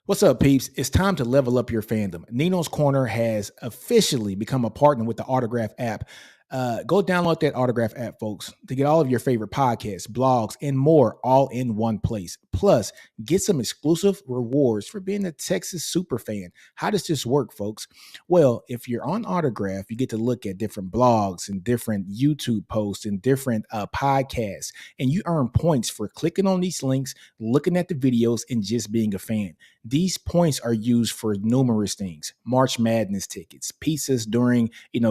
What's up, peeps? It's time to level up your fandom. Nino's Corner has officially become a partner with the Autograph app. Go download that Autograph app, folks, to get all of your favorite podcasts, blogs, and more all in one place. Plus, get some exclusive rewards for being a Texas super fan. How does this work, folks? Well, if you're on Autograph, you get to look at different blogs and different YouTube posts and different podcasts, and you earn points for clicking on these links, looking at the videos, and just being a fan. These points are used for numerous things: March Madness tickets, pizzas during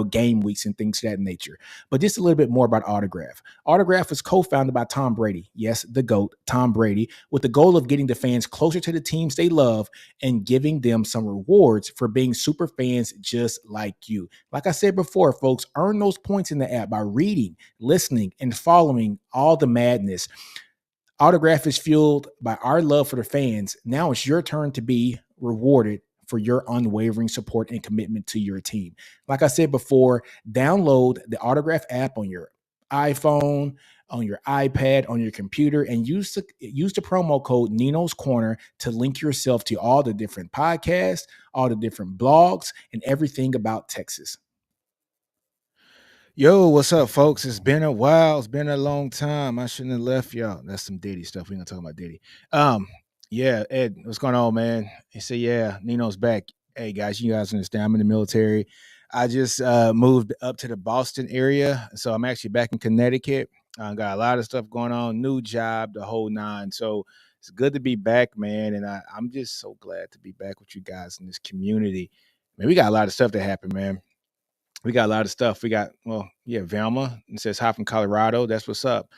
game weeks, and things of that nature. But just a little bit more about Autograph. Autograph was co-founded by Tom Brady, yes, the GOAT, Tom Brady, with the goal of getting the fans closer to the teams they love and giving them some rewards for being super fans just like you. Like I said before, folks, earn those points in the app by reading, listening, and following all the madness. Autograph is fueled by our love for the fans. Now it's your turn to be rewarded for your unwavering support and commitment to your team. Like I said before, download the Autograph app on your iPhone, on your iPad, on your computer, and use the promo code Nino's Corner to link yourself to all the different podcasts, all the different blogs, and everything about Texas. Yo, what's up, folks? It's been a while. It's been a long time. I shouldn't have left y'all. That's some Diddy stuff. We're gonna talk about Diddy. Yeah, Ed, what's going on, man? He said, yeah, Nino's back. Hey guys, you guys understand I'm in the military. I just moved up to the Boston area, so I'm actually back in Connecticut. Got a lot of stuff going on, new job, the whole nine. So it's good to be back, man. And I'm just so glad to be back with you guys in this community. Man, we got a lot of stuff that happened, man. We got a lot of stuff. We got, well, yeah, Velma. It says hi from Colorado. That's what's up.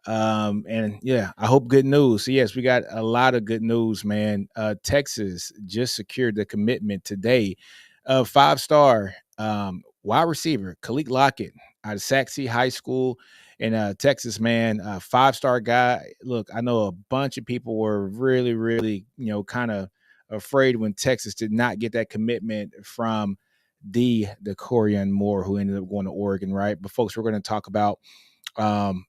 And yeah, I hope good news. So yes, we got a lot of good news, man. Texas just secured the commitment today of five-star wide receiver Kaliq Lockett out of Saxe High School in Texas, man. Five-star guy. Look, I know a bunch of people were really, really, kind of afraid when Texas did not get that commitment from the Corian Moore, who ended up going to Oregon, right? But folks, we're going to talk about um,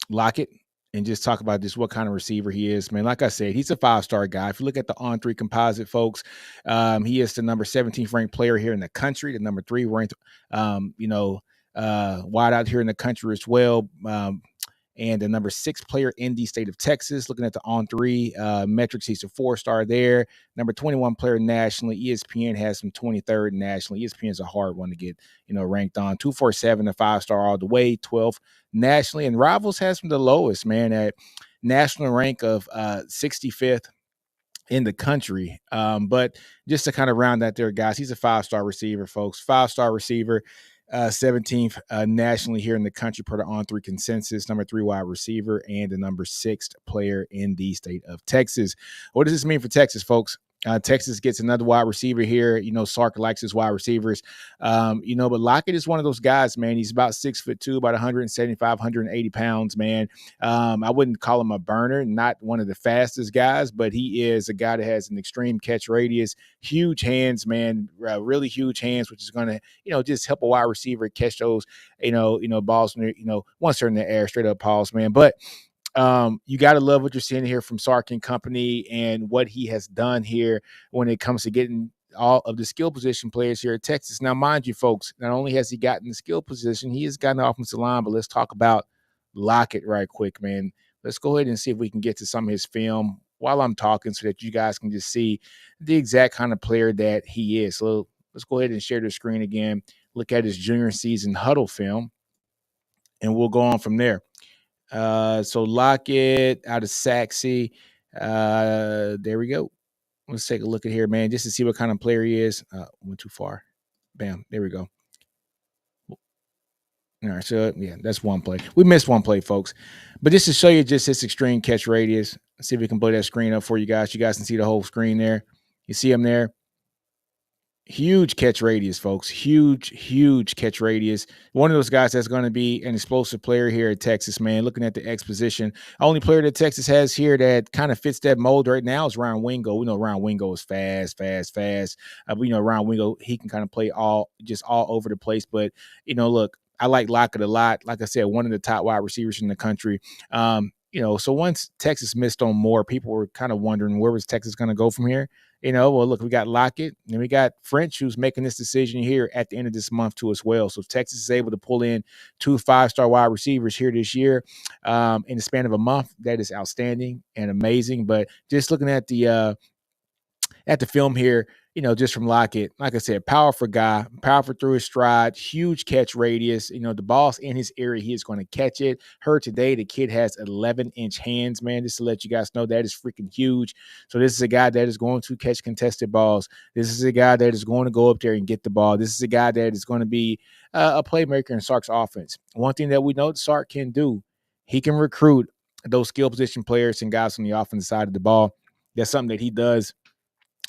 Lockett and just talk about just what kind of receiver he is, man. Like I said, he's a five-star guy. If you look at the on-3 composite, folks, he is the number 17th ranked player here in the country, the number 3 ranked, wide out here in the country as well. And the number 6 player in the state of Texas. Looking at the on-3 metrics, he's a 4-star there. Number 21 player nationally. ESPN has him 23rd nationally. ESPN is a hard one to get, ranked on. 247, a 5-star all the way. 12th nationally. And Rivals has him the lowest, man, at national rank of 65th in the country. But just to kind of round that there, guys, he's a 5-star receiver, folks. 5-star receiver. 17th nationally here in the country per the on-3 consensus, number 3 wide receiver, and the number 6 player in the state of Texas. What does this mean for Texas, folks? Texas gets another wide receiver here. Sark likes his wide receivers. But Lockett is one of those guys, man. He's about 6'2", about 175, 180 pounds, man. I wouldn't call him a burner, not one of the fastest guys, but he is a guy that has an extreme catch radius, huge hands, man, really huge hands, which is going to, just help a wide receiver catch those, balls, once they're in the air, straight up balls, man. But you got to love what you're seeing here from Sark and company and what he has done here when it comes to getting all of the skill position players here at Texas. Now, mind you, folks, not only has he gotten the skill position, he has gotten the offensive line, but let's talk about Lockett right quick, man. Let's go ahead and see if we can get to some of his film while I'm talking so that you guys can just see the exact kind of player that he is. So let's go ahead and share the screen again, look at his junior season huddle film, and we'll go on from there. So Lockett out of Saxe. There we go. Let's take a look at here, man, just to see what kind of player he is. Went too far. Bam. There we go. All right. So, yeah, that's one play. We missed one play, folks. But just to show you just his extreme catch radius, let's see if we can blow that screen up for you guys. You guys can see the whole screen there. You see him there. Huge catch radius, folks. Huge catch radius. One of those guys that's going to be an explosive player here at Texas, man. Looking at the X position, only player that Texas has here that kind of fits that mold right now is Ryan Wingo. We know Ryan Wingo is fast. Ryan Wingo, he can kind of play all over the place. But look, I like Lockett a lot. Like I said, one of the top wide receivers in the country. So once Texas missed on Moore, people were kind of wondering where was Texas going to go from here. Well, look, we got Lockett and we got French, who's making this decision here at the end of this month too as well. So if Texas is able to pull in 2 5-star wide receivers here this year in the span of a month, that is outstanding and amazing. But just looking at the film here, just from Lockett, like I said, powerful guy, powerful through his stride, huge catch radius. The ball's in his area. He is going to catch it. Heard today the kid has 11-inch hands, man, just to let you guys know that is freaking huge. So this is a guy that is going to catch contested balls. This is a guy that is going to go up there and get the ball. This is a guy that is going to be a playmaker in Sark's offense. One thing that we know Sark can do, he can recruit those skill position players and guys on the offensive side of the ball. That's something that he does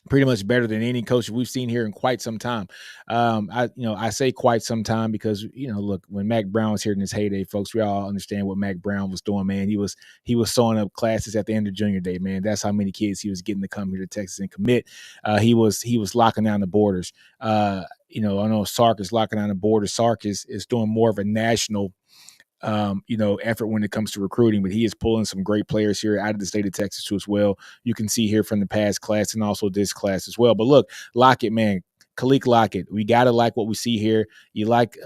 pretty much better than any coach we've seen here in quite some time. I say quite some time because, look, when Mac Brown was here in his heyday, folks, we all understand what Mac Brown was doing, man. He was sewing up classes at the end of junior day, man. That's how many kids he was getting to come here to Texas and commit. He was locking down the borders. I know Sark is locking down the borders. Sark is doing more of a national effort when it comes to recruiting, but he is pulling some great players here out of the state of Texas too as well. You can see here from the past class and also this class as well. But look, Lockett, man, Kaliq Lockett, we got to like what we see here. You like,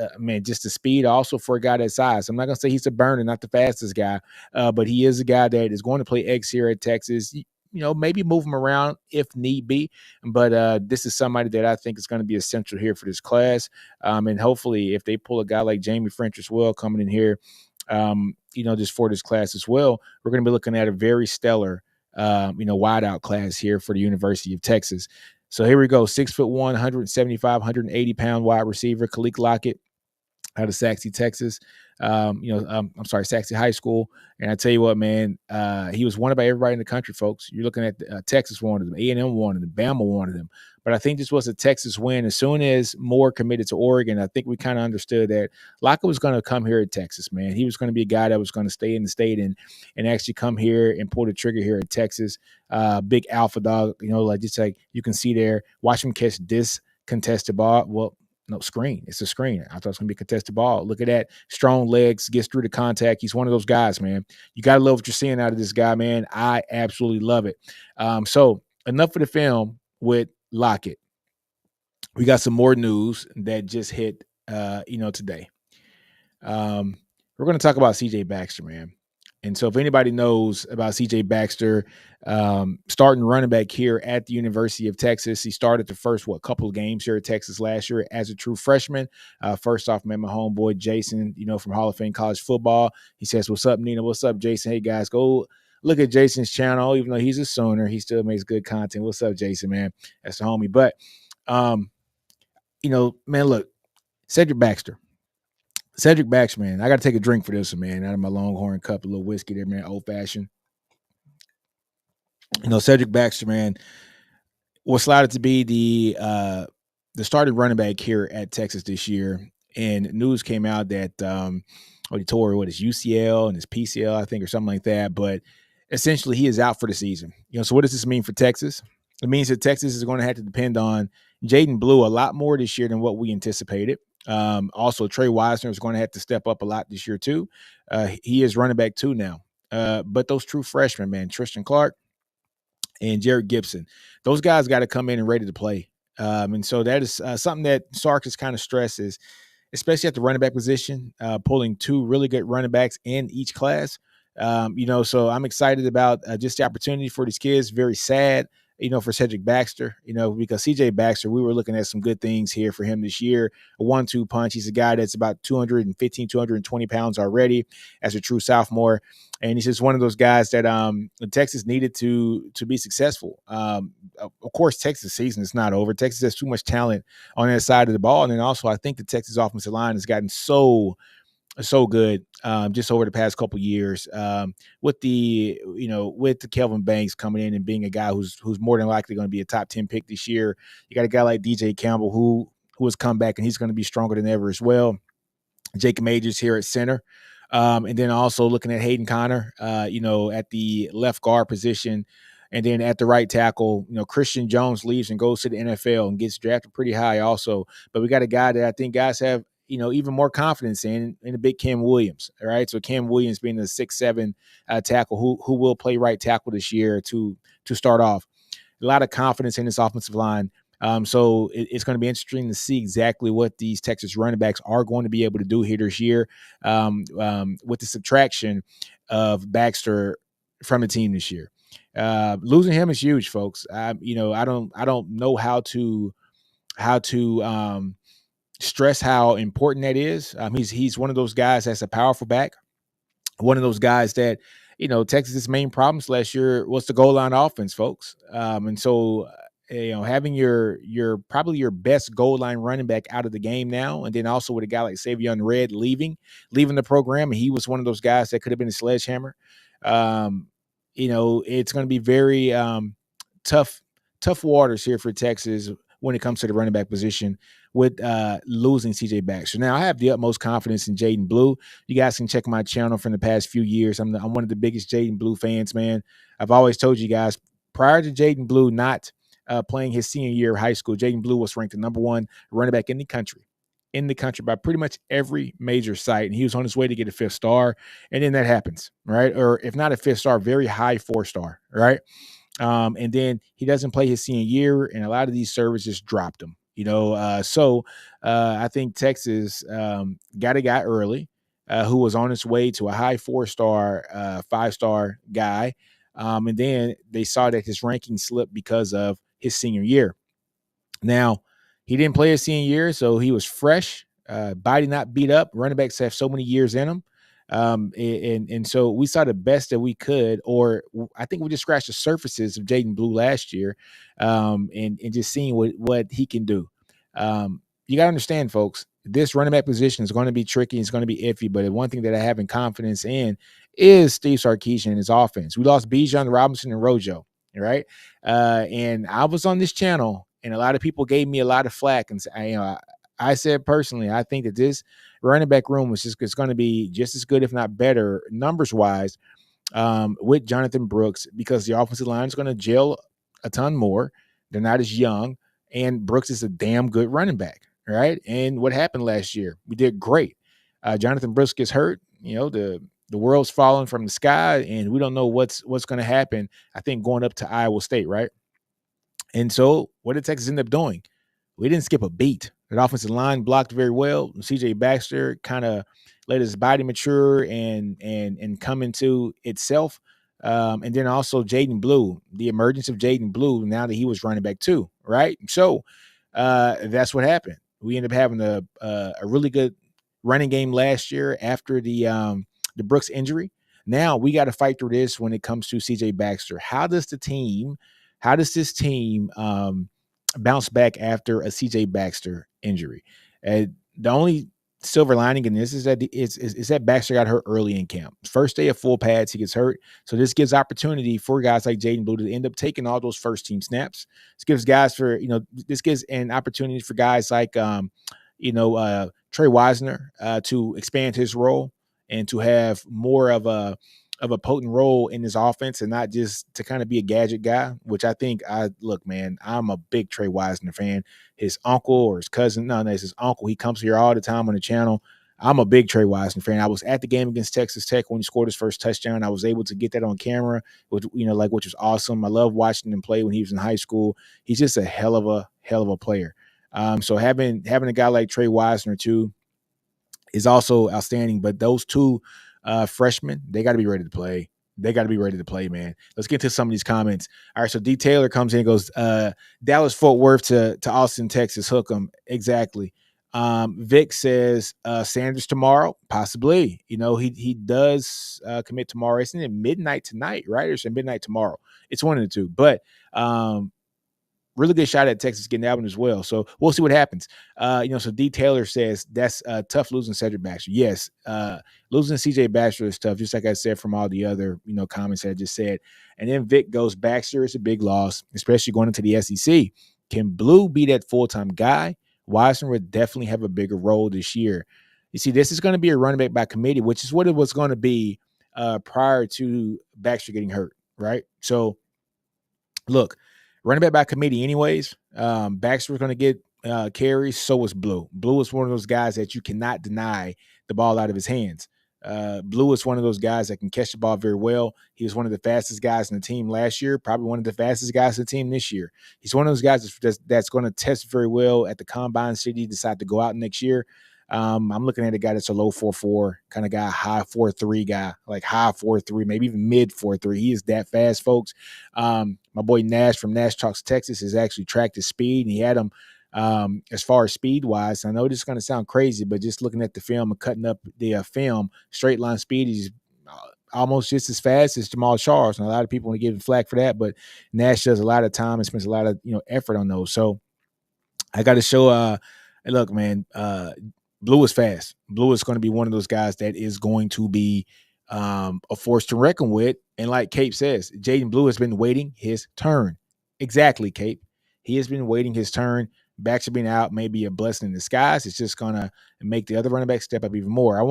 just the speed also for a guy that size. I'm not going to say he's a burner, not the fastest guy, but he is a guy that is going to play X here at Texas. Maybe move him around if need be. But this is somebody that I think is going to be essential here for this class. And hopefully if they pull a guy like Jamie French as well coming in here, just for this class as well, we're going to be looking at a very stellar, wideout class here for the University of Texas. So here we go. 6'1", 175, 180-pound wide receiver, Kaliq Lockett, out of Saxe, Texas. Saxe High School. And I tell you what, man, he was wanted by everybody in the country, folks. You're looking at Texas wanted him, A&M wanted him, Bama wanted him. But I think this was a Texas win. As soon as Moore committed to Oregon, I think we kind of understood that Lockett was going to come here at Texas, man. He was going to be a guy that was going to stay in the state and actually come here and pull the trigger here at Texas. Big alpha dog, just like you can see there. Watch him catch this contested ball. Well, no, screen. It's a screen. I thought it was going to be a contested ball. Look at that. Strong legs, gets through the contact. He's one of those guys, man. You got to love what you're seeing out of this guy, man. I absolutely love it. So enough of the film with Lockett. We got some more news that just hit, today. We're going to talk about CJ Baxter, man. And so if anybody knows about CJ Baxter, starting running back here at the University of Texas, he started the first, couple of games here at Texas last year as a true freshman. First off, met my homeboy, Jason, from Hall of Fame College Football. He says, "What's up, Nina? What's up, Jason? Hey, guys, go look at Jason's channel. Even though he's a Sooner, he still makes good content. What's up, Jason, man? That's the homie." But, man, look, Cedric Baxter, man, I got to take a drink for this one, man, out of my Longhorn cup, a little whiskey there, man, old-fashioned. Cedric Baxter, man, was slotted to be the starting running back here at Texas this year. And news came out that he tore his UCL and his PCL, I think, or something like that. But essentially, he is out for the season. So what does this mean for Texas? It means that Texas is going to have to depend on Jaden Blue a lot more this year than what we anticipated. Also, Trey Wisner is going to have to step up a lot this year, too. He is running back 2 now. But those true freshmen, man, Tristan Clark and Jared Gibson, those guys got to come in and ready to play. And so that is something that Sark has kind of stresses, especially at the running back position, pulling 2 really good running backs in each class. So I'm excited about just the opportunity for these kids. Very sad, for Cedric Baxter, because CJ Baxter, we were looking at some good things here for him this year. A 1-2 punch. He's a guy that's about 215, 220 pounds already as a true sophomore. And he's just one of those guys that Texas needed to be successful. Of course, Texas season is not over. Texas has too much talent on that side of the ball. And then also, I think the Texas offensive line has gotten so good just over the past couple years with the Kelvin Banks coming in and being a guy who's more than likely going to be a top 10 pick this year. You got a guy like DJ Campbell who has come back and he's going to be stronger than ever as well. Jacob Majors here at center. And then also looking at Hayden Connor, at the left guard position. And then at the right tackle, Christian Jones leaves and goes to the NFL and gets drafted pretty high also. But we got a guy that I think guys have, even more confidence in the big Cam Williams. All right. So Cam Williams being the 6'7" tackle who will play right tackle this year to start off. a lot of confidence in this offensive line. So it's going to be interesting to see exactly what these Texas running backs are going to be able to do here this year with the subtraction of Baxter from the team this year. Losing him is huge, folks. I don't know how to stress how important that is. He's one of those guys that's a powerful back, one of those guys that, Texas's main problems last year was the goal line offense, folks. And so, having your probably your best goal line running back out of the game now, and then also with a guy like Savion Red leaving the program, and he was one of those guys that could have been a sledgehammer. It's going to be very tough waters here for Texas when it comes to the running back position with losing CJ Baxter. Now, I have the utmost confidence in Jaden Blue. You guys can check my channel from the past few years. I'm one of the biggest Jaden Blue fans, man. I've always told you guys, prior to Jaden Blue not playing his senior year of high school, Jaden Blue was ranked the number one running back in the country by pretty much every major site. And he was on his way to get a 5th star. And then that happens, right? Or if not a 5th star, very high 4-star, right? And then he doesn't play his senior year, and a lot of these servers just dropped him. So I think Texas got a guy early who was on his way to a high 4-star, 5-star guy, and then they saw that his ranking slipped because of his senior year. Now, he didn't play his senior year, so he was fresh, body not beat up. Running backs have so many years in them. And so we saw the best that we could, or I think we just scratched the surfaces of Jaden Blue last year, and just seeing what he can do. You got to understand, folks, this running back position is going to be tricky. It's going to be iffy, but one thing that I have in confidence in is Steve Sarkisian and his offense. We lost Bijan Robinson and Rojo, right? And I was on this channel, and a lot of people gave me a lot of flack, and I said personally, I think that this running back room is going to be just as good, if not better, numbers wise, with Jonathan Brooks, because the offensive line is going to gel a ton more. They're not as young, and Brooks is a damn good running back, right? And what happened last year? We did great. Jonathan Brooks gets hurt. The world's falling from the sky, and we don't know what's going to happen. I think going up to Iowa State, right? And so what did Texas end up doing? We didn't skip a beat. The offensive line blocked very well. CJ Baxter kind of let his body mature and come into itself. And then also Jaden Blue, the emergence of Jaden Blue now that he was running back too, right? So that's what happened. We ended up having a really good running game last year after the Brooks injury. Now we got to fight through this when it comes to CJ Baxter. How does this team bounce back after a CJ Baxter injury? The only silver lining in this is that Baxter got hurt early in camp. First day of full pads, he gets hurt. So this gives opportunity for guys like Jaden Blue to end up taking all those first team snaps. This gives an opportunity for guys like Trey Wisner to expand his role and to have more of a potent role in this offense, and not just to kind of be a gadget guy, which I think I'm a big Trey Wisner fan. His uncle or his cousin, no, it's his uncle. He comes here all the time on the channel. I'm a big Trey Wisner fan. I was at the game against Texas Tech when he scored his first touchdown. I was able to get that on camera, which was awesome. I love watching him play when he was in high school. He's just a hell of a player. So having a guy like Trey Wisner too is also outstanding. But those two freshmen, they got to be ready to play. Man. Let's get to some of these comments. All right, so D. Taylor comes in and goes, Dallas Fort Worth to Austin, Texas. Hook 'em. Exactly. Vic says Sanders tomorrow, possibly. He does commit tomorrow. Isn't it midnight tonight, right? Or is it midnight tomorrow? It's one of the two. But really good shot at Texas getting that one as well. So we'll see what happens. So D. Taylor says that's tough losing Cedric Baxter. Yes, losing CJ Baxter is tough, just like I said from all the other comments that I just said. And then Vic goes, Baxter is a big loss, especially going into the SEC. Can Blue be that full-time guy? Wisner would definitely have a bigger role this year. You see, this is going to be a running back by committee, which is what it was going to be prior to Baxter getting hurt, right? So, look, running back by committee anyways. Baxter was going to get carries. So was Blue. Blue is one of those guys that you cannot deny the ball out of his hands. Blue is one of those guys that can catch the ball very well. He was one of the fastest guys in the team last year, probably one of the fastest guys in the team this year. He's one of those guys that's going to test very well at the combine. Should he decide to go out next year? I'm looking at a guy that's a low 4.4 kind of guy, high 4.3 guy, like high 4.3, maybe even mid 4.3. He is that fast, folks. My boy Nash from Nash Talks Texas has actually tracked his speed, and he had him as far as speed wise. I know this is going to sound crazy, but just looking at the film and cutting up the film, straight line speed, he's almost just as fast as Jamal Charles. And a lot of people want to give him flack for that, but Nash does a lot of time and spends a lot of effort on those. So I got to show. Look, man, Blue is fast. Blue is going to be one of those guys that is going to be a force to reckon with. And like Cape says, Jaden Blue has been waiting his turn. Exactly, Cape. He has been waiting his turn. Baxter being out may be a blessing in disguise. It's just going to make the other running back step up even more. I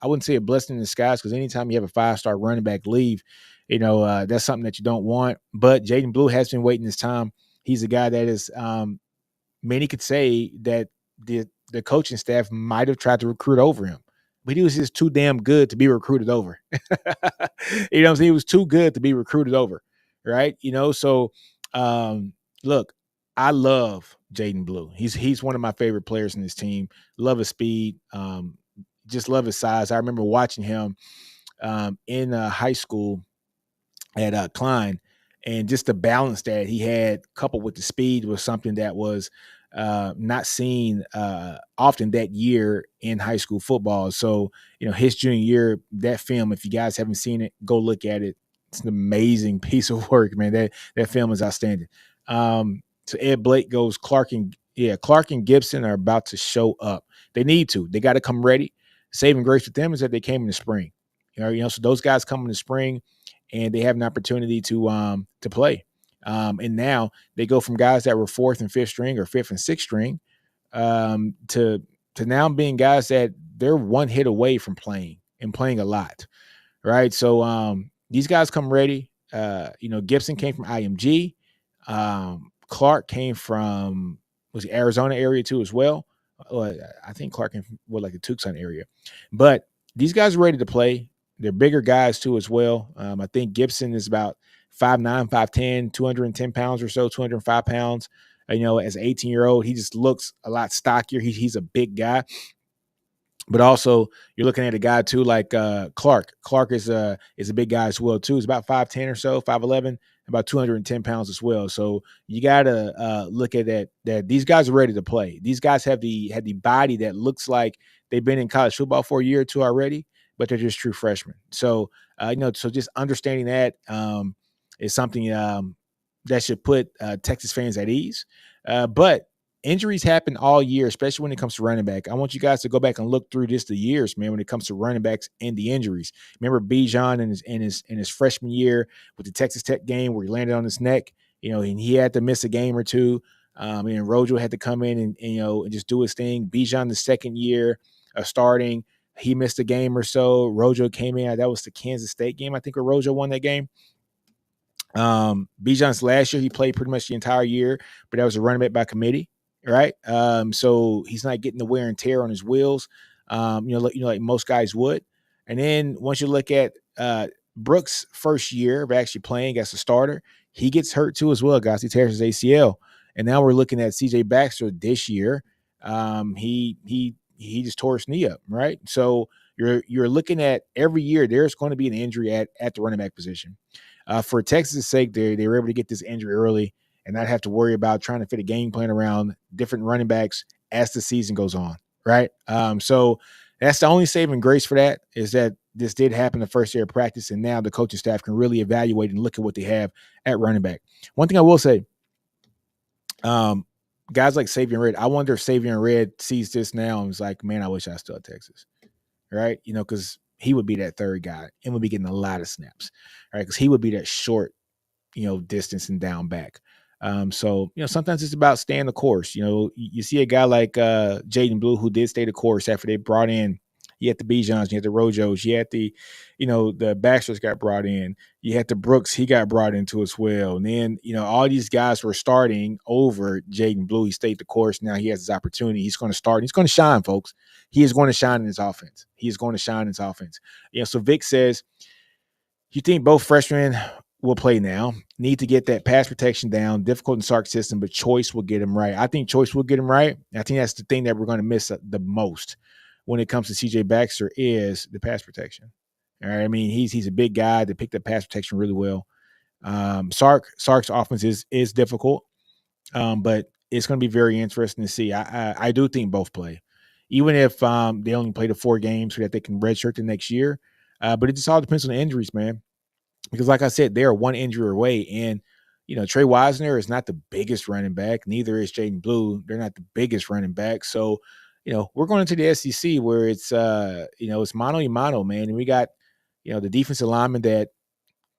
wouldn't say a blessing in disguise because anytime you have a 5-star running back leave, that's something that you don't want. But Jaden Blue has been waiting his time. He's a guy that is many could say that the coaching staff might have tried to recruit over him, but he was just too damn good to be recruited over. You know what I'm saying? He was too good to be recruited over, right? So look, I love Jaden Blue. He's one of my favorite players in this team. Love his speed. Just love his size. I remember watching him in high school at Klein, and just the balance that he had coupled with the speed was something that was not seen often that year in high school football. So, his junior year, that film, if you guys haven't seen it, go look at it. It's an amazing piece of work, man. That film is outstanding. So Ed Blake goes, Clark and Gibson are about to show up. They need to. They got to come ready. Saving grace with them is that they came in the spring. So those guys come in the spring and they have an opportunity to play. And now they go from guys that were 4th and 5th string or 5th and 6th string to now being guys that they're one hit away from playing and playing a lot, right? So these guys come ready. Gibson came from IMG. Clark came from Arizona area too as well. I think Clark came from like the Tucson area. But these guys are ready to play. They're bigger guys too as well. I think Gibson is about 5'9", 5'10", 210 pounds or so, 205 pounds. As an 18-year-old, he just looks a lot stockier. He's a big guy. But also, you're looking at a guy too like Clark. Clark is a big guy as well too. He's about 5'10" or so, 5'11", about 210 pounds as well. So you got to look at that these guys are ready to play. These guys have the body that looks like they've been in college football for a year or two already, but they're just true freshmen. So so just understanding that is something that should put Texas fans at ease. But injuries happen all year, especially when it comes to running back. I want you guys to go back and look through the years, man, when it comes to running backs and the injuries. Remember Bijan in his freshman year with the Texas Tech game where he landed on his neck, and he had to miss a game or two. And Rojo had to come in and just do his thing. Bijan the second year starting, he missed a game or so. Rojo came in. That was the Kansas State game, I think, where Rojo won that game. Bijan's last year, he played pretty much the entire year, but that was a running back by committee. Right. So he's not getting the wear and tear on his wheels, like most guys would. And then once you look at Brooks' first year of actually playing as a starter, he gets hurt too as well, guys. He tears his ACL. And now we're looking at CJ Baxter this year. He just tore his knee up, right? So you're looking at every year there's going to be an injury at the running back position. For Texas' sake, they were able to get this injury early and not have to worry about trying to fit a game plan around different running backs as the season goes on, right? So that's the only saving grace for that is that this did happen the first day of practice, and now the coaching staff can really evaluate and look at what they have at running back. One thing I will say, guys like Savion Red, I wonder if Savion Red sees this now and is like, man, I wish I was still at Texas, right? Because he would be that third guy and would be getting a lot of snaps, right? Because he would be that short, distance and down back. So sometimes it's about staying the course. You see a guy like Jaden Blue who did stay the course after they brought in You had the Bijans, you had the Rojos, you had the, the Baxters got brought in. You had the Brooks, he got brought into as well. And then, all these guys were starting over Jaden Blue. He stayed the course. Now he has his opportunity. He's going to start. He's going to shine, folks. He is going to shine in his offense. He is going to shine in his offense. So Vic says, you think both freshmen will play now, need to get that pass protection down, difficult in Sark's system, but Choice will get him right. I think Choice will get him right. I think that's the thing that we're going to miss the most when it comes to CJ Baxter is the pass protection. All right. I mean, he's a big guy that picked up pass protection really well. Sark's offense is difficult, but it's going to be very interesting to see. I do think both play, even if they only play the 4 games so that they can redshirt the next year. But it just all depends on the injuries, man. Because like I said, they are one injury away. And, Trey Wisner is not the biggest running back. Neither is Jaden Blue. They're not the biggest running back. So, we're going into the SEC where it's, it's mano y mano, man. And we got, the defensive linemen that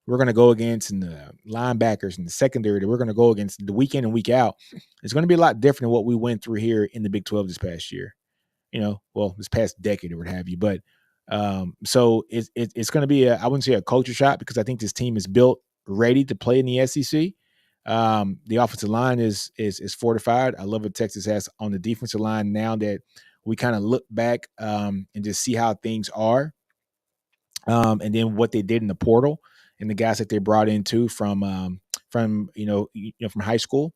we're going to go against and the linebackers and the secondary that we're going to go against the week in and week out. It's going to be a lot different than what we went through here in the Big 12 this past year. This past decade or what have you. But so it's going to be I wouldn't say a culture shock because I think this team is built ready to play in the SEC. The offensive line is fortified. I love what Texas has on the defensive line now that we kind of look back and just see how things are. And then what they did in the portal and the guys that they brought in too from high school.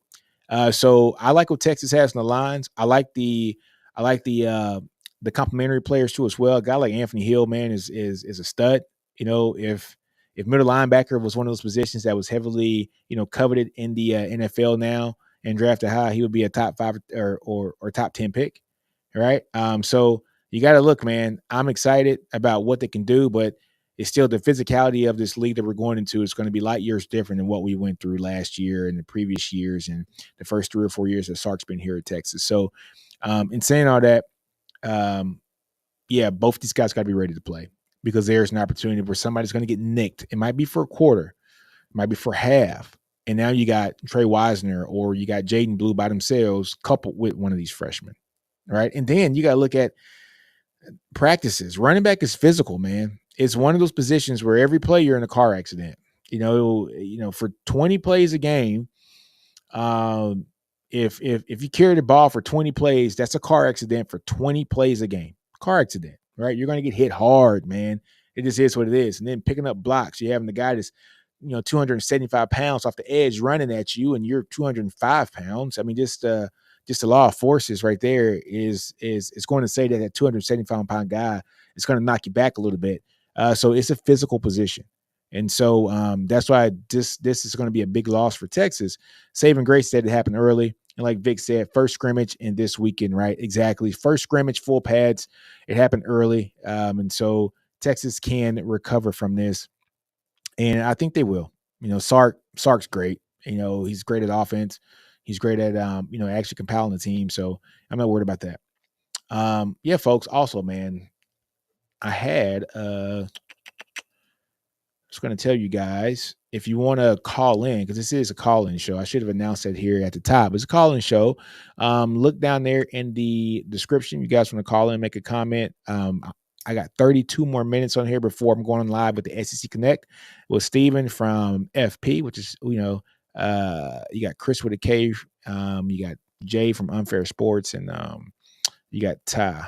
So I like what Texas has in the lines. I like the complementary players too as well. A guy like Anthony Hill, man, is a stud. If middle linebacker was one of those positions that was heavily, coveted in the NFL now and drafted high, he would be a top 5 or top 10 pick. All right. So you got to look, man. I'm excited about what they can do, but it's still the physicality of this league that we're going into is going to be light years different than what we went through last year and the previous years and the first 3 or 4 years that Sark's been here at Texas. So in saying all that, both these guys got to be ready to play because there's an opportunity where somebody's going to get nicked. It might be for a quarter, it might be for half. And now you got Trey Wisner or you got Jaden Blue by themselves coupled with one of these freshmen. Right. And then you got to look at practices. Running back is physical, man. It's one of those positions where every play you're in a car accident. For 20 plays a game, if you carry the ball for 20 plays, that's a car accident for 20 plays a game. Car accident, right? You're going to get hit hard, man. It just is what it is. And then picking up blocks, you're having the guy that's 275 pounds off the edge running at you, and you're 205 pounds. I mean, just the law of forces right there is going to say that 275-pound guy is going to knock you back a little bit. So it's a physical position. And so that's why this is going to be a big loss for Texas. Saving grace said it happened early. And like Vic said, first scrimmage in this weekend, right? Exactly. First scrimmage, full pads. It happened early. And so Texas can recover from this. And I think they will. Sark's great. He's great at offense. He's great at, actually compiling the team. So I'm not worried about that. Folks. Also, man, I had just going to tell you guys, if you want to call in, because this is a call-in show. I should have announced that here at the top. It's a call-in show. Look down there in the description. You guys want to call in, make a comment. I got 32 more minutes on here before I'm going live with the SEC Connect with Steven from FP, which is, you got Chris with a K. You got Jay from Unfair Sports, and you got Ty,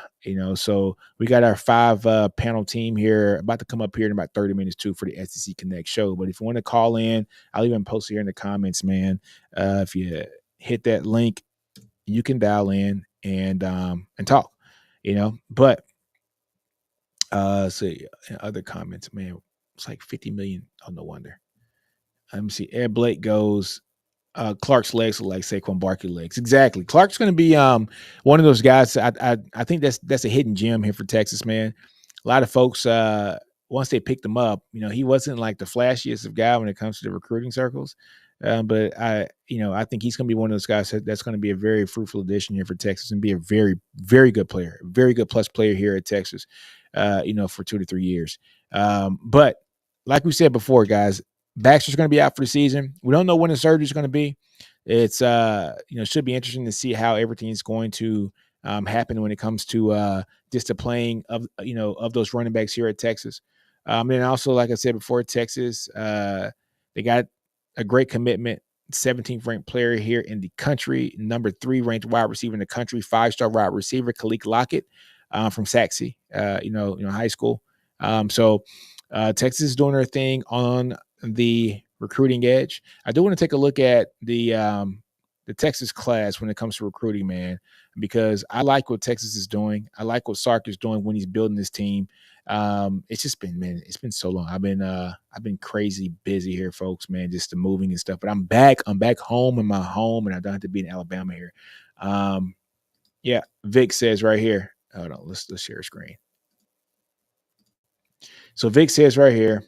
so we got our 5 panel team here about to come up here in about 30 minutes too for the SEC Connect show. But if you want to call in, I'll even post here in the comments, man. If you hit that link, you can dial in and talk, but see other comments, man, it's like 50 million. Oh, no wonder. Let me see. Ed Blake goes, Clark's legs look like Saquon Barkley legs. Exactly. Clark's going to be one of those guys. I think that's a hidden gem here for Texas, man. A lot of folks, once they picked him up, he wasn't like the flashiest of guy when it comes to the recruiting circles. But I think he's going to be one of those guys that's going to be a very fruitful addition here for Texas and be a very, very good player, very good plus player here at Texas, for 2 to 3 years. But like we said before, guys, Baxter's going to be out for the season. We don't know when the surgery is going to be. It's should be interesting to see how everything is going to happen when it comes to just the playing of those running backs here at Texas. And also, like I said before, Texas, they got a great commitment. 17th ranked player here in the country, number 3 ranked wide receiver in the country, 5-star wide receiver, Kaliq Lockett from Saxe, high school. So Texas is doing their thing on the recruiting edge. I do want to take a look at the Texas class when it comes to recruiting, man, because I like what Texas is doing. I like what Sark is doing when he's building this team. It's just been, man, it's been so long. I've been crazy busy here, folks, man, just the moving and stuff. But I'm back home in my home, and I don't have to be in Alabama here. Yeah, Vic says right here. Hold on, let's share a screen. So Vic says right here,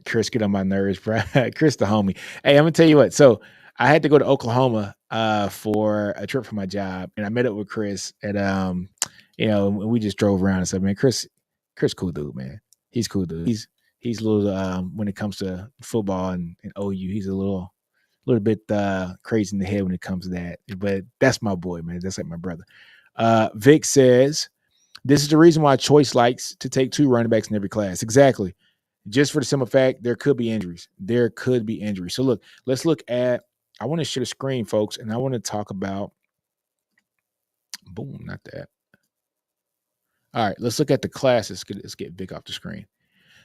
Chris, get on my nerves, bro. Chris, the homie. Hey, I'm gonna tell you what. So I had to go to Oklahoma for a trip for my job, and I met up with Chris, and we just drove around and stuff. Man, Chris, cool dude, man. He's cool dude. He's a little when it comes to football and OU, he's a little bit crazy in the head when it comes to that. But that's my boy, man. That's like my brother. Vic says, this is the reason why Choice likes to take 2 running backs in every class. Exactly. Just for the simple fact, there could be injuries. So look, let's look at, I want to share the screen, folks, and I want to talk about, boom, not that. All right, let's look at the classes. Let's get Vic off the screen.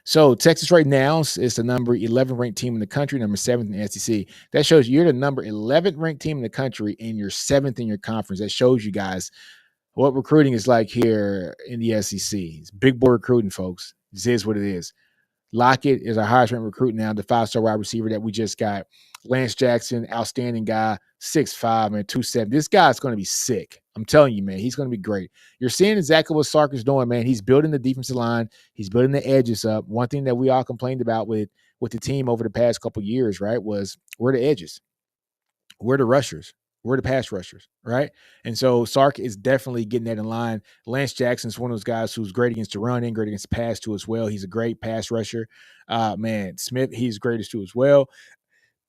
So Texas right now is the number 11 ranked team in the country, number 7th in the SEC. That shows you're the number 11th ranked team in the country, and you're 7th in your conference. That shows you guys what recruiting is like here in the SEC. It's big boy recruiting, folks. This is what it is. Lockett is our highest ranked recruit now, the 5-star wide receiver that we just got. Lance Jackson, outstanding guy, 6'5", man, 270. This guy's going to be sick. I'm telling you, man, he's going to be great. You're seeing exactly what Sark is doing, man. He's building the defensive line. He's building the edges up. One thing that we all complained about with the team over the past couple of years, right, was where the edges, where the rushers, where the pass rushers, right? And so Sark is definitely getting that in line. Lance Jackson's one of those guys who's great against the run and great against the pass too as well. He's a great pass rusher. Man, Smith, he's greatest too as well.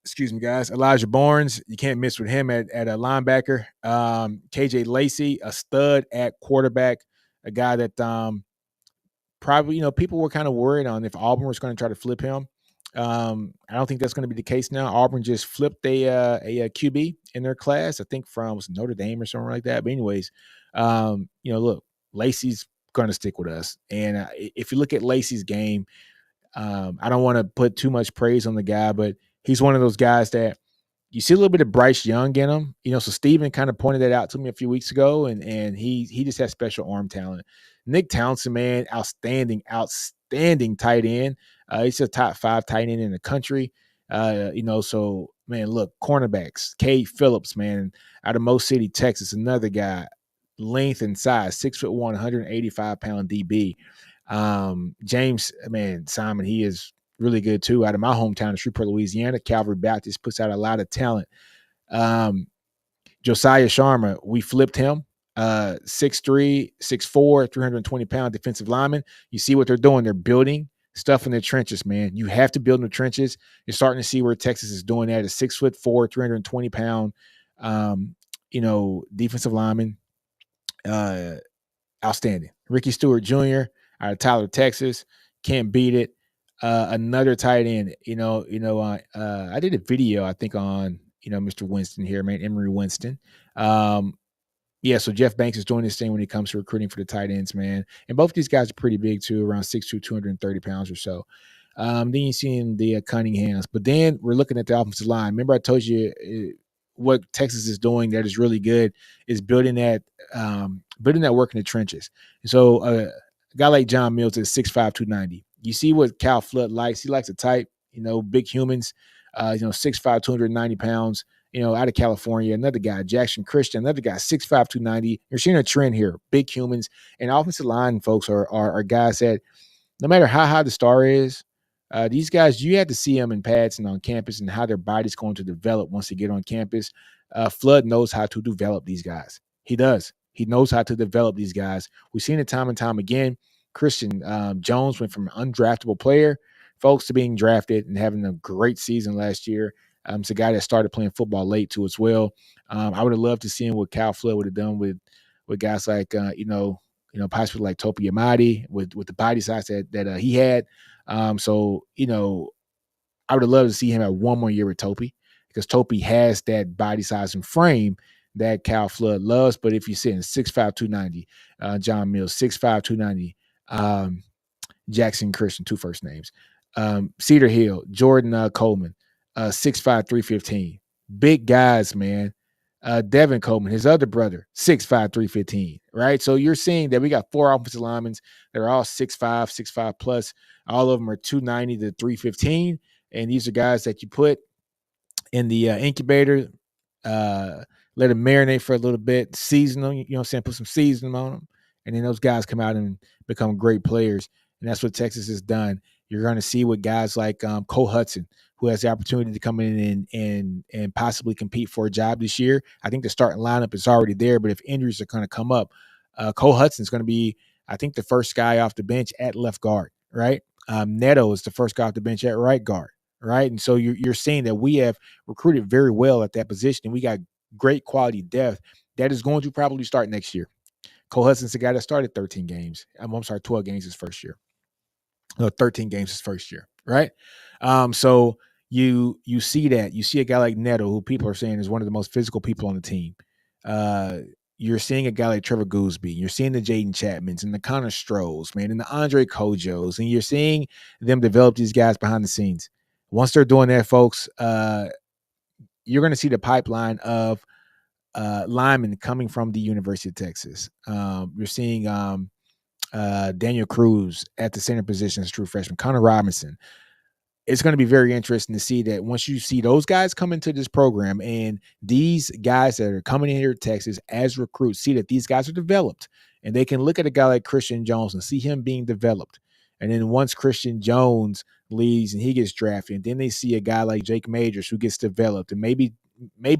Excuse me, guys. Elijah Barnes, you can't miss with him at a linebacker. KJ Lacey, a stud at quarterback, a guy that probably, people were kind of worried on if Auburn was going to try to flip him. I don't think that's going to be the case now. Auburn just flipped a QB in their class, I think from Notre Dame or something like that. But anyways, look, Lacey's going to stick with us. And if you look at Lacey's game, I don't want to put too much praise on the guy, but he's one of those guys that you see a little bit of Bryce Young in him. So Steven kind of pointed that out to me a few weeks ago, and he just has special arm talent. Nick Townsend, man, outstanding tight end. He's a top 5 tight end in the country. So, man, look, cornerbacks, Cade Phillips, man, out of Mo City, Texas, another guy, length and size, 6'1", 185-pound DB. James, man, Simon, he is really good too. Out of my hometown of Shreveport, Louisiana, Calvary Baptist puts out a lot of talent. Josiah Sharma, we flipped him. 6'3", 6'4", 320-pound defensive lineman. You see what they're doing. They're building stuff in the trenches, man. You have to build in the trenches. You're starting to see where Texas is doing that. A 6'4", 320-pound, defensive lineman. Outstanding. Ricky Stewart Jr. out of Tyler, Texas. Can't beat it. Another tight end. I did a video, I think, on Mr. Winston here, man, Emory Winston. So Jeff Banks is doing this thing when it comes to recruiting for the tight ends, man. And both these guys are pretty big too, around 6'2", 230 pounds or so. Then you're seeing the Cunninghams. But then we're looking at the offensive line. Remember I told you what Texas is doing that is really good is building that work in the trenches. And so a guy like John Mills is 6'5", 290. You see what Cal Flood likes. He likes a type, big humans, 6'5", 290 pounds, out of California. Another guy, Jackson Christian, another guy, 6'5", 290. You're seeing a trend here, big humans. And offensive line folks are guys that no matter how high the star is, these guys, you have to see them in pads and on campus and how their body's going to develop once they get on campus. Flood knows how to develop these guys. He does. He knows how to develop these guys. We've seen it time and time again. Christian Jones went from an undraftable player, folks, to being drafted and having a great season last year. It's a guy that started playing football late too as well. I would have loved to see him what Cal Flood would have done with guys like possibly like Topi Amadi with the body size that he had. So I would have loved to see him at one more year with Topi because Topi has that body size and frame that Cal Flood loves. But if you're sitting 6'5", 290, John Mills, 6'5", 290, Jackson Christian, two first names. Cedar Hill, Jordan Coleman, 6'5", 315. Big guys, man. Devin Coleman, his other brother, 6'5", 315. Right? So you're seeing that we got 4 offensive linemen that are all 6'5", 6'5 plus. All of them are 290 to 315. And these are guys that you put in the incubator, let them marinate for a little bit, season them, you know what I'm saying, put some seasoning on them, and then those guys come out and become great players. And that's what Texas has done. You're going to see with guys like Cole Hudson, who has the opportunity to come in and possibly compete for a job this year. I think the starting lineup is already there, but if injuries are going to come up, Cole Hudson is going to be, I think, the first guy off the bench at left guard, right? Neto is the first guy off the bench at right guard, right? And so you're seeing that we have recruited very well at that position, and we got great quality depth that is going to probably start next year. Cole Hudson's the guy that started 13 games. I'm sorry, 12 games his first year. No, 13 games his first year, right? So you see that. You see a guy like Neto, who people are saying is one of the most physical people on the team. You're seeing a guy like Trevor Gooseby. You're seeing the Jaden Chapmans and the Connor Strolls, man, and the Andre Kojos, and you're seeing them develop these guys behind the scenes. Once they're doing that, folks, you're going to see the pipeline of linemen coming from the University of Texas. You're seeing Daniel Cruz at the center position as a true freshman, Connor Robinson. It's going to be very interesting to see that once you see those guys come into this program and these guys that are coming in here to Texas as recruits see that these guys are developed and they can look at a guy like Christian Jones and see him being developed. And then once Christian Jones leaves and he gets drafted, and then they see a guy like Jake Majors who gets developed, and maybe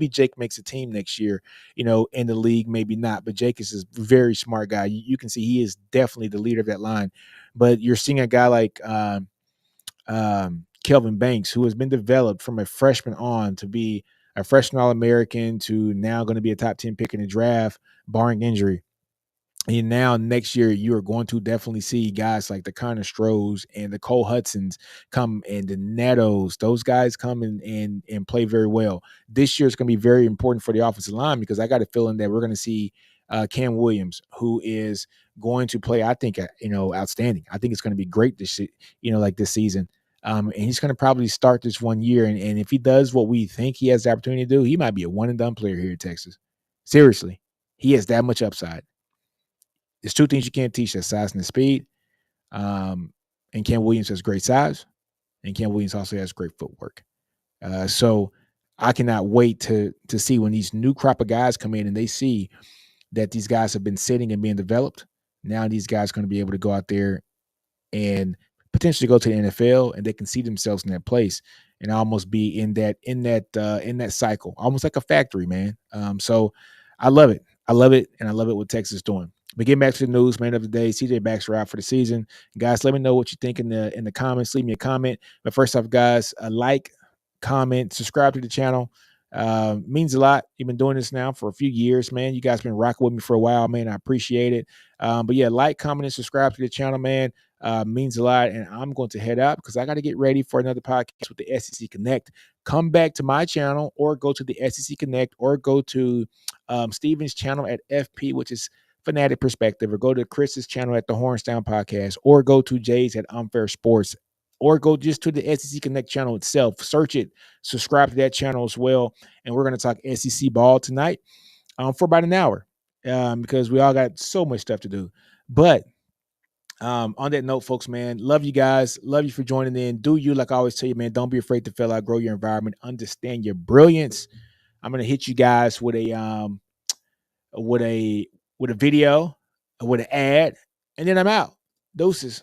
Jake makes a team next year, in the league, maybe not. But Jake is a very smart guy. You can see he is definitely the leader of that line. But you're seeing a guy like Kelvin Banks, who has been developed from a freshman on to be a freshman All-American to now going to be a top 10 pick in the draft, barring injury. And now next year, you are going to definitely see guys like the Connor Strolls and the Cole Hudsons come, and the Netos. Those guys come and play very well. This year is going to be very important for the offensive line because I got a feeling that we're going to see Cam Williams, who is going to play, I think, outstanding. I think it's going to be great this season. And he's going to probably start this 1 year. And if he does what we think he has the opportunity to do, he might be a one and done player here in Texas. Seriously, he has that much upside. There's 2 things you can't teach: that size and the speed. And Cam Williams has great size, and Cam Williams also has great footwork. So I cannot wait to see when these new crop of guys come in and they see that these guys have been sitting and being developed. Now these guys are going to be able to go out there and potentially go to the NFL, and they can see themselves in that place and almost be in that cycle, almost like a factory, man. So I love it. I love it, and I love it what Texas is doing. But getting back to the news, man of the day, CJ Baxter out for the season. Guys, let me know what you think in the comments. Leave me a comment. But first off, guys, like, comment, subscribe to the channel. Means a lot. You've been doing this now for a few years, man. You guys been rocking with me for a while, man. I appreciate it. But yeah, like, comment, and subscribe to the channel, man. Means a lot. And I'm going to head out because I got to get ready for another podcast with the SEC Connect. Come back to my channel or go to the SEC Connect or go to Steven's channel at FP, which is Fanatic Perspective, or go to Chris's channel at the Hornstown Podcast, or go to Jay's at Unfair Sports, or go just to the SEC Connect channel itself. Search it, subscribe to that channel as well. And we're going to talk SEC ball tonight for about an hour because we all got so much stuff to do. But on that note, folks, man, love you guys. Love you for joining in. Do you, like I always tell you, man, don't be afraid to fill out, grow your environment, understand your brilliance. I'm going to hit you guys with a video, with an ad, and then I'm out. Doses.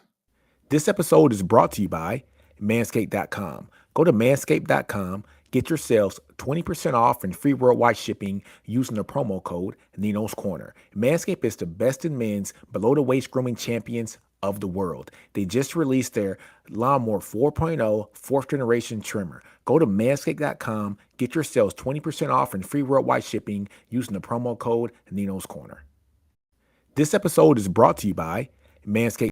This episode is brought to you by Manscaped.com. Go to Manscaped.com, get yourselves 20% off and free worldwide shipping using the promo code NinosCorner. Manscaped is the best in men's below-the-waist grooming champions of the world. They just released their Lawnmower 4.0 fourth generation trimmer. Go to manscaped.com, get yourselves 20% off and free worldwide shipping using the promo code NinosCorner. This episode is brought to you by Manscaped.